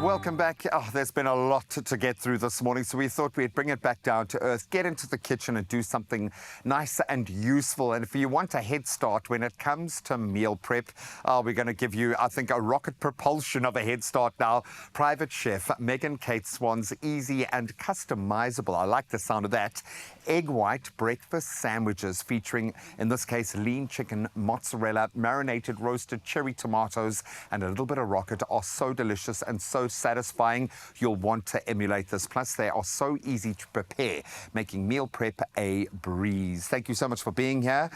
Welcome back. Oh, there's been a lot to get through this morning, so we thought we'd bring it back down to earth, get into the kitchen and do something nice and useful. And if you want a head start when it comes to meal prep, we're going to give you, I think, a rocket propulsion of a head start now. Private chef Megan Kate Swan's easy and customizable, I like the sound of that, egg white breakfast sandwiches featuring, in this case, lean chicken, mozzarella, marinated roasted cherry tomatoes, and a little bit of rocket are so delicious and so satisfying. You'll want to emulate this. Plus, they are so easy to prepare, making meal prep a breeze. Thank you so much for being here.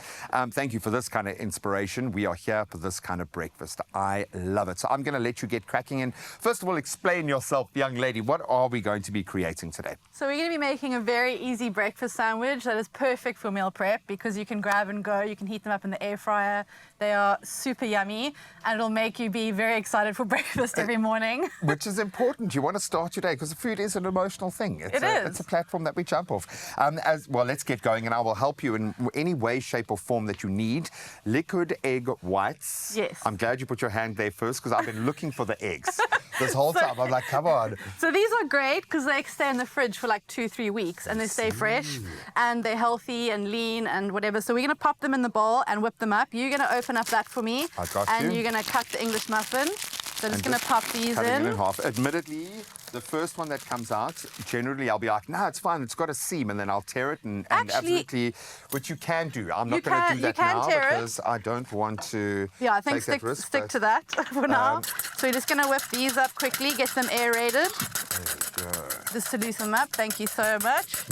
Thank you for this kind of inspiration. We are here for this kind of breakfast. I love it. So I'm going to let you get cracking in. First of all, explain yourself, young lady. What are we going to be creating today? So we're going to be making a very easy breakfast sandwich that is perfect for meal prep because you can grab and go. You can heat them up in the air fryer. They are super yummy and it'll make you be very excited for breakfast every morning. Which is important. You want to start your day because food is an emotional thing. It's a platform that we jump off. As well, let's get going, and I will help you in any way, shape, or form that you need. Liquid egg whites. Yes. I'm glad you put your hand there first because I've been looking for the eggs this whole time. I'm like, come on. So these are great because they stay in the fridge for like 2-3 weeks and they stay fresh and they're healthy and lean and whatever. So we're going to pop them in the bowl and whip them up. You're going to open up that for me. I got you. And you're going to cut the English muffin. So I'm just going to pop these in. In half. Admittedly, the first one that comes out, generally I'll be like, no, it's fine, it's got a seam, and then I'll tear it and absolutely, which you can do. I'm not going to do that now because I don't want to take that risk. Stick to that for now. So we're just going to whip these up quickly, get them aerated. There we go. Just to loosen them up. Thank you so much.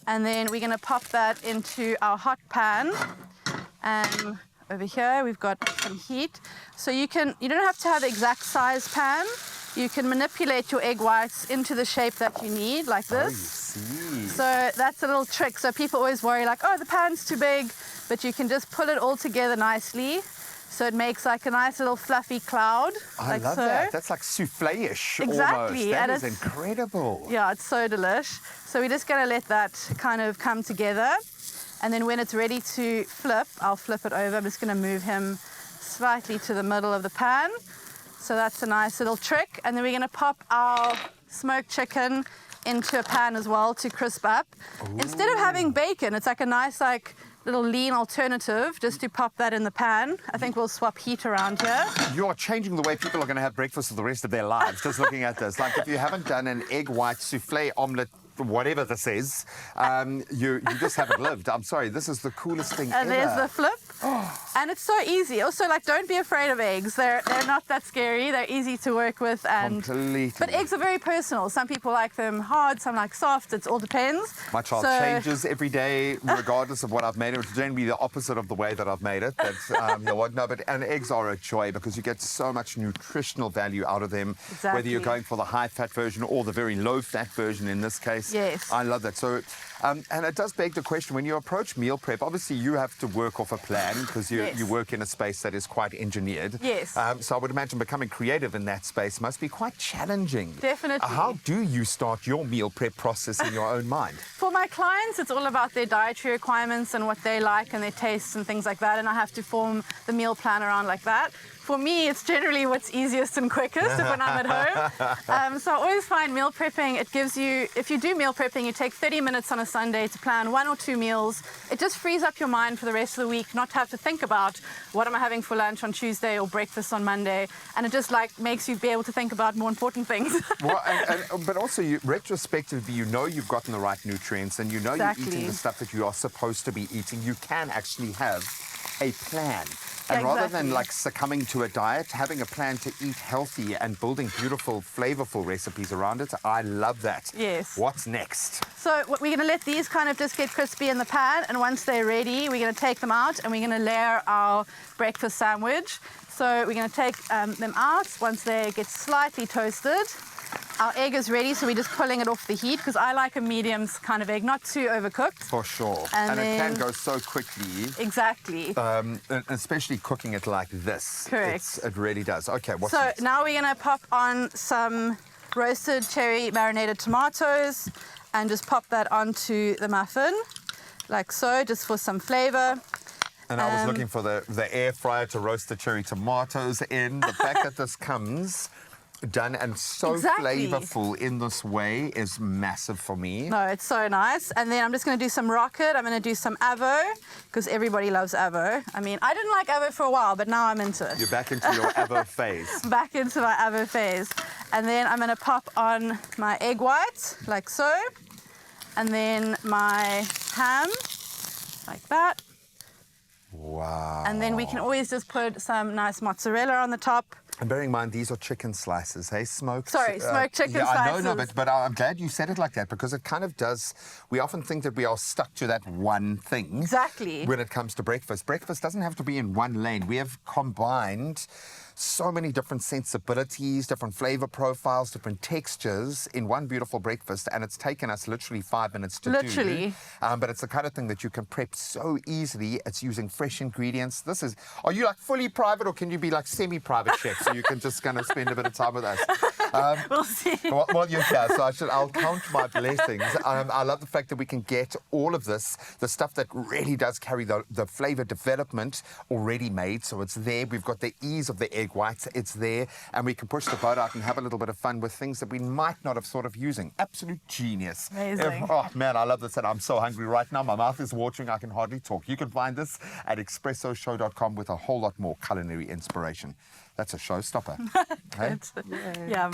And then we're going to pop that into our hot pan. And over here we've got some heat. So you don't have to have the exact size pan. You can manipulate your egg whites into the shape that you need, like this. Oh, you see. So that's a little trick. So people always worry like, oh, the pan's too big, but you can just pull it all together nicely. So it makes like a nice little fluffy cloud. I love that. That's like souffle-ish exactly. Almost. That is incredible. Yeah, it's so delish. So we're just going to let that kind of come together. And then when it's ready to flip, I'll flip it over. I'm just going to move him slightly to the middle of the pan. So that's a nice little trick. And then we're going to pop our smoked chicken into a pan as well to crisp up. Ooh. Instead of having bacon, it's like a nice little lean alternative just to pop that in the pan. I think we'll swap heat around here. You are changing the way people are going to have breakfast for the rest of their lives, just looking at this. Like if you haven't done an egg white souffle omelette, whatever this is, you just haven't lived. I'm sorry, this is the coolest thing ever. And there's the flip. And it's so easy. Also, don't be afraid of eggs. They're not that scary. They're easy to work with. Completely. But eggs are very personal. Some people like them hard, some like soft. It all depends. My child changes every day, regardless of what I've made it. It's generally the opposite of the way that I've made it. And eggs are a joy because you get so much nutritional value out of them. Exactly. Whether you're going for the high-fat version or the very low-fat version in this case. Yes. I love that. So, and it does beg the question, when you approach meal prep, obviously you have to work off a plan because you work in a space that is quite engineered. Yes. So I would imagine becoming creative in that space must be quite challenging. Definitely. How do you start your meal prep process in your own mind? For my clients, it's all about their dietary requirements and what they like and their tastes and things like that, and I have to form the meal plan around like that. For me, it's generally what's easiest and quickest when I'm at home. So I always find meal prepping, it gives you, if you do meal prepping, you take 30 minutes on a Sunday to plan 1 or 2 meals. It just frees up your mind for the rest of the week, not to have to think about what am I having for lunch on Tuesday or breakfast on Monday. And it just makes you be able to think about more important things. Well, but also, retrospectively, you know you've gotten the right nutrients and you know you're eating the stuff that you are supposed to be eating. You can actually have a plan. And rather than succumbing to a diet, having a plan to eat healthy and building beautiful, flavorful recipes around it, I love that. Yes. What's next? So we're going to let these kind of just get crispy in the pan, and once they're ready, we're going to take them out and we're going to layer our breakfast sandwich. So we're going to take them out once they get slightly toasted. Our egg is ready, so we're just pulling it off the heat because I like a medium kind of egg, not too overcooked. For sure. And it can go so quickly. Exactly. Especially cooking it like this. Correct. It really does. Okay, what's So next? now we're going to pop on some roasted cherry marinated tomatoes and just pop that onto the muffin, like so, just for some flavor. And I was looking for the air fryer to roast the cherry tomatoes in. The fact that this comes done and so flavorful in this way is massive for me. No, it's so nice. And then I'm just going to do some rocket. I'm going to do some avo because everybody loves avo. I mean, I didn't like avo for a while, but now I'm into it. You're back into your avo phase. Back into my avo phase. And then I'm going to pop on my egg whites like so. And then my ham like that. Wow. And then we can always just put some nice mozzarella on the top. And bearing in mind, these are chicken slices, hey? Smoked. Sorry, smoked chicken yeah, slices. I know, but I'm glad you said it like that because it kind of does. We often think that we are stuck to that one thing. Exactly. When it comes to breakfast. Breakfast doesn't have to be in one lane. We have combined so many different sensibilities, different flavor profiles, different textures in one beautiful breakfast, and it's taken us literally 5 minutes to do. But it's the kind of thing that you can prep so easily. It's using fresh ingredients. Are you like fully private, or can you be like semi-private chef so you can just kind of spend a bit of time with us? We'll see. Well, you're here, so I'll count my blessings. I love the fact that we can get all of this, the stuff that really does carry the flavor development already made. So it's there. We've got the ease of the egg whites. It's there. And we can push the boat out and have a little bit of fun with things that we might not have thought of using. Absolute genius. Amazing. Oh, man, I love this. And I'm so hungry right now. My mouth is watering. I can hardly talk. You can find this at expressoshow.com with a whole lot more culinary inspiration. That's a showstopper. Hey? Yum.